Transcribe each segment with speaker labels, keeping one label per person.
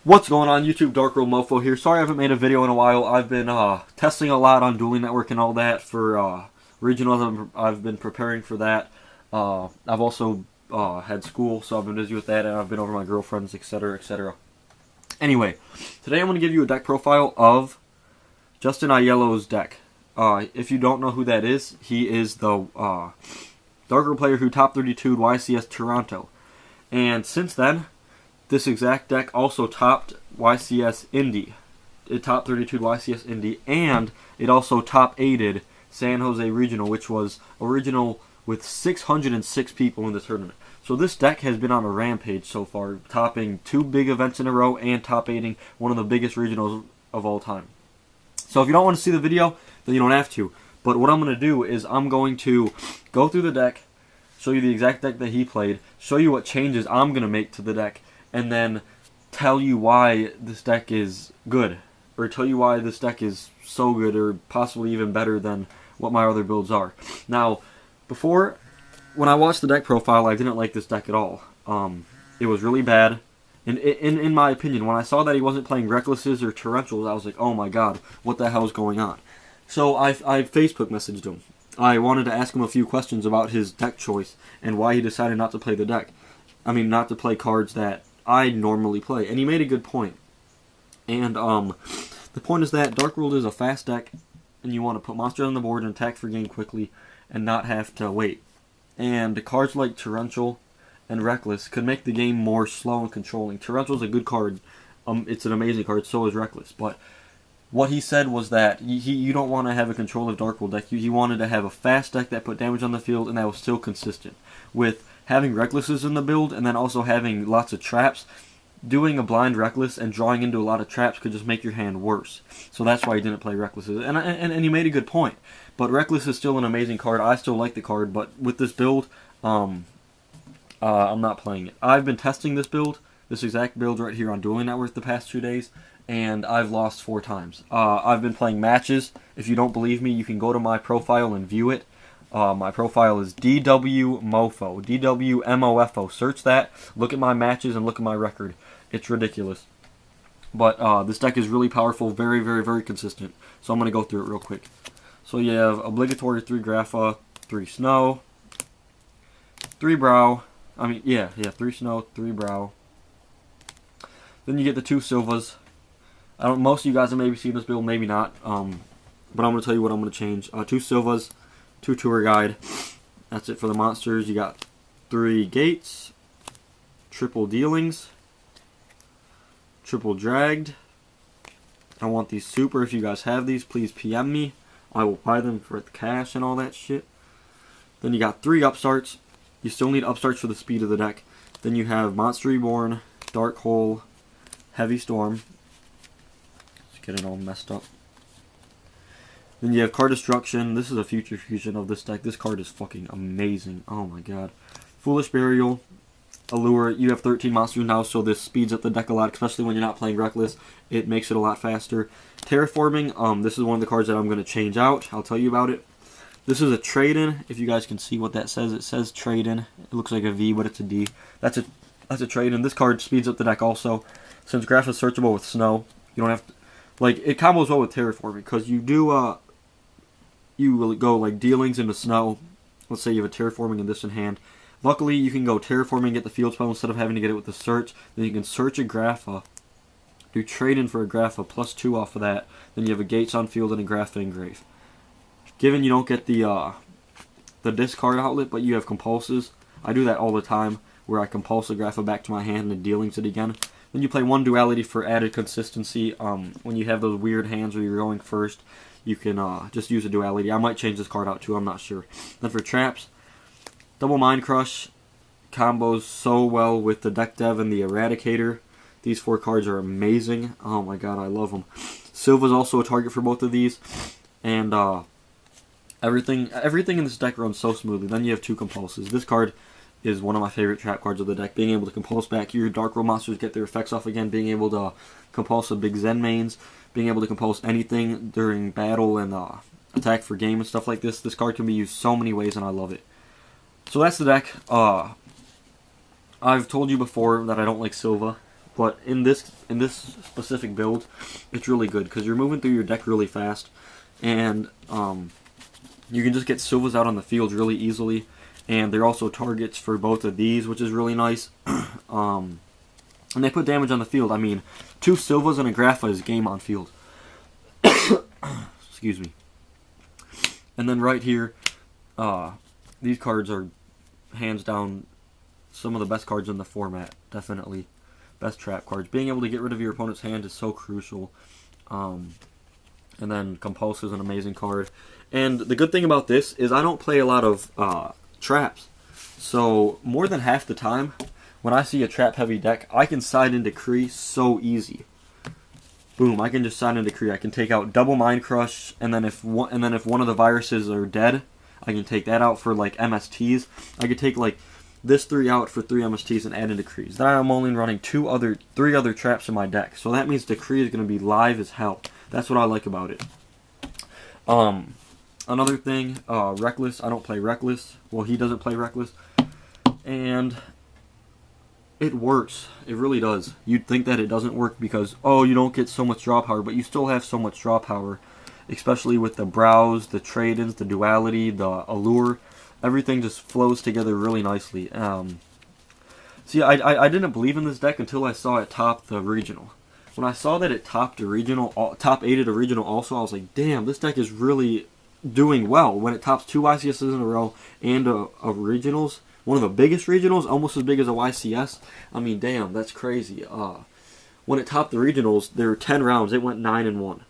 Speaker 1: What's going on YouTube? DarkWorldMOFO here. Sorry I haven't made a video in a while. I've been testing a lot on Dueling Network and all that for regionals. I've been preparing for that. I've also had school, so I've been busy with that, and I've been over my girlfriends, etc., etc. Anyway, today I'm going to give you a deck profile of Justin Aiello's deck. If you don't know who that is, he is the Darker player who top 32'd YCS Toronto. And since then, this exact deck also topped YCS Indy. It top 32'd YCS Indy, and it also top 8'd San Jose Regional, which was original with 606 people in the tournament. So this deck has been on a rampage so far, topping 2 big events in a row and top 8'ing one of the biggest regionals of all time. So if you don't want to see the video, then you don't have to. But what I'm going to do is I'm going to go through the deck, show you the exact deck that he played, show you what changes I'm going to make to the deck, and then tell you why this deck is good, or tell you why this deck is so good, or possibly even better than what my other builds are. Now, before, when I watched the deck profile, I didn't like this deck at all. It was really bad, and in my opinion, when I saw that he wasn't playing Recklesses or Torrentials, I was like, oh my god, what the hell is going on? So I Facebook messaged him. I wanted to ask him a few questions about his deck choice, and why he decided not to play the deck. I mean, not to play cards that I normally play, and he made a good point. And the point is that Dark World is a fast deck, and you want to put monsters on the board and attack for game quickly, and not have to wait. And cards like Torrential and Reckless could make the game more slow and controlling. Torrential is a good card. It's an amazing card. So is Reckless. But what he said was that you don't want to have a control of Dark World deck. He wanted to have a fast deck that put damage on the field and that was still consistent. With having Recklesses in the build, and then also having lots of traps, doing a blind Reckless and drawing into a lot of traps could just make your hand worse. So that's why he didn't play Recklesses. And he made a good point. But Reckless is still an amazing card. I still like the card, but with this build, I'm not playing it. I've been testing this build, this exact build right here on Dueling Network the past 2 days, and I've lost 4 times. I've been playing matches. If you don't believe me, you can go to my profile and view it. My profile is DWMOFO, DWMOFO. Search that, look at my matches, and look at my record. It's ridiculous. But this deck is really powerful, very, very, very consistent. So I'm going to go through it real quick. So you have obligatory 3 Grapha, 3 Snow, 3 Brow. 3 Snow, 3 Brow. Then you get the 2 Silvas. Most of you guys have maybe seen this build, maybe not. But I'm going to tell you what I'm going to change. 2 Silvas, 2 Tour Guide. That's it for the monsters. You got 3 Gates, triple Dealings, triple Dragged. I want these super. If you guys have these, please PM me. I will buy them for the cash and all that shit. Then you got 3 Upstarts. You still need Upstarts for the speed of the deck. Then you have Monster Reborn, Dark Hole, Heavy Storm. Let's get it all messed up. Then you have Card Destruction. This is a future fusion of this deck. This card is fucking amazing. Oh my god. Foolish Burial, Allure. You have 13 monsters now, so this speeds up the deck a lot, especially when you're not playing Reckless. It makes it a lot faster. Terraforming. This is one of the cards that I'm going to change out. I'll tell you about it. This is a trade-in. If you guys can see what that says, it says trade-in. It looks like a V, but it's a D. That's a trade-in. This card speeds up the deck also. Since Graph is searchable with Snow, you don't have to, like, it combos well with Terraforming, because you do, you will go like Dealings into Snow. Let's say you have a Terraforming and this in hand. Luckily, you can go Terraforming and get the field spell instead of having to get it with the search. Then you can search a Grapha, do trade-in for a Grapha, plus 2 off of that. Then you have a Gates on field and a Grapha engrave. Given you don't get the discard outlet, but you have Compulses, I do that all the time, where I compulse a Grapha back to my hand and Dealings it again. Then you play 1 Duality for added consistency. When you have those weird hands where you're going first, you can just use a Duality. I might change this card out too, I'm not sure. Then for traps, Double Mind Crush combos so well with the Deck Dev and the Eradicator. These 4 cards are amazing. Oh my god, I love them. Silva's also a target for both of these. And everything in this deck runs so smoothly. Then you have 2 Compulses. This card is one of my favorite trap cards of the deck. Being able to compulse back your Dark World monsters, get their effects off again, being able to compulse a big Zen mains, being able to compulse anything during battle and attack for game and stuff like this. This card can be used so many ways and I love it. So that's the deck. I've told you before that I don't like Silva. but in this specific build, it's really good because you're moving through your deck really fast, and you can just get Silvas out on the field really easily, and they're also targets for both of these, which is really nice. And they put damage on the field. I mean, 2 Silvas and a Grapha is game on field. Excuse me. And then right here, these cards are hands down some of the best cards in the format, definitely. Best trap cards. Being able to get rid of your opponent's hand is so crucial. And then Compulse is an amazing card. And the good thing about this is I don't play a lot of traps. So more than half the time, when I see a trap-heavy deck, I can side into Kree so easy. Boom! I can just side into Kree. I can take out double Mind Crush, and then if one of the viruses are dead, I can take that out for like MSTs. I could take like this 3 out for 3 MSTs and add into Krees. Then I'm only running 3 other traps in my deck. So that means the Kree is going to be live as hell. That's what I like about it. Another thing, Reckless. I don't play Reckless. Well, he doesn't play Reckless. And it works. It really does. You'd think that it doesn't work because, oh, you don't get so much draw power, but you still have so much draw power, especially with the Browse, the Trade-ins, the Duality, the Allure. Everything just flows together really nicely. See, I didn't believe in this deck until I saw it top the regional. When I saw that it topped a regional, top 8 at a regional also, I was like, damn, this deck is really doing well. When it tops 2 YCSs in a row and a regionals, one of the biggest regionals, almost as big as a YCS. I mean, damn, that's crazy. When it topped the regionals, there were 10 rounds. It went 9-1.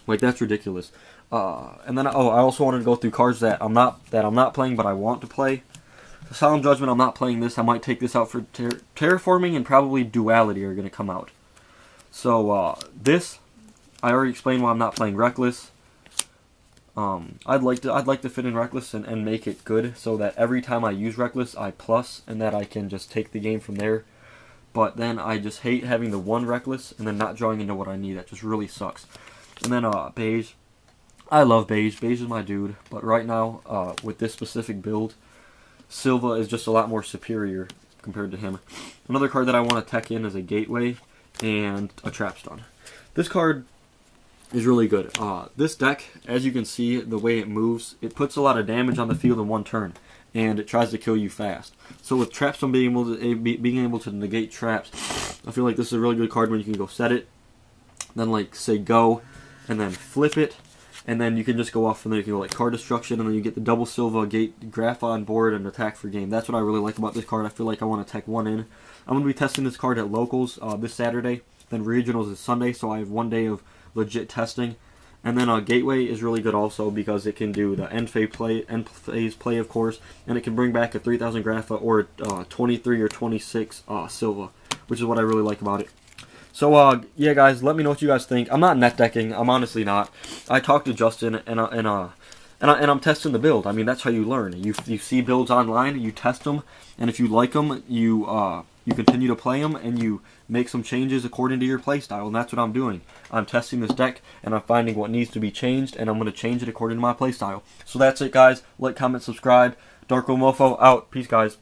Speaker 1: Like, that's ridiculous. And then, I also wanted to go through cards that I'm not playing, but I want to play. The Solemn Judgment, I'm not playing this. I might take this out for Terraforming, and probably Duality are going to come out. So, this, I already explained why I'm not playing Reckless. I'd like to fit in Reckless and make it good, so that every time I use Reckless, I plus, and that I can just take the game from there. But then I just hate having the 1 Reckless, and then not drawing into what I need. That just really sucks. And then, Beige. I love Beige. Beige is my dude. But right now, with this specific build, Silva is just a lot more superior compared to him. Another card that I want to tech in is a Gateway and a Trapstun. This card is really good. This deck, as you can see, the way it moves, it puts a lot of damage on the field in 1 turn, and it tries to kill you fast. So with Trapstun being able to negate traps, I feel like this is a really good card when you can go set it, then like say go, and then flip it, and then you can just go off from there. You can go like card destruction, and then you get the double Silva gate Graph on board and attack for game. That's what I really like about this card. I feel like I want to tech 1 in. I'm going to be testing this card at locals this Saturday, then regionals is Sunday, so I have 1 day of legit testing. And then Gateway is really good also because it can do the end phase play, of course, and it can bring back a 3000 Grapha or 23 or 26 Silva, which is what I really like about it. So yeah, guys, let me know what you guys think. I'm not net decking. I'm honestly not. I talked to Justin and I'm testing the build. I mean, that's how you learn. You see builds online, you test them, and if you like them, you continue to play them, and you make some changes according to your playstyle, and that's what I'm doing. I'm testing this deck, and I'm finding what needs to be changed, and I'm going to change it according to my playstyle. So that's it, guys. Like, comment, subscribe. DarkWorldMOFO out. Peace, guys.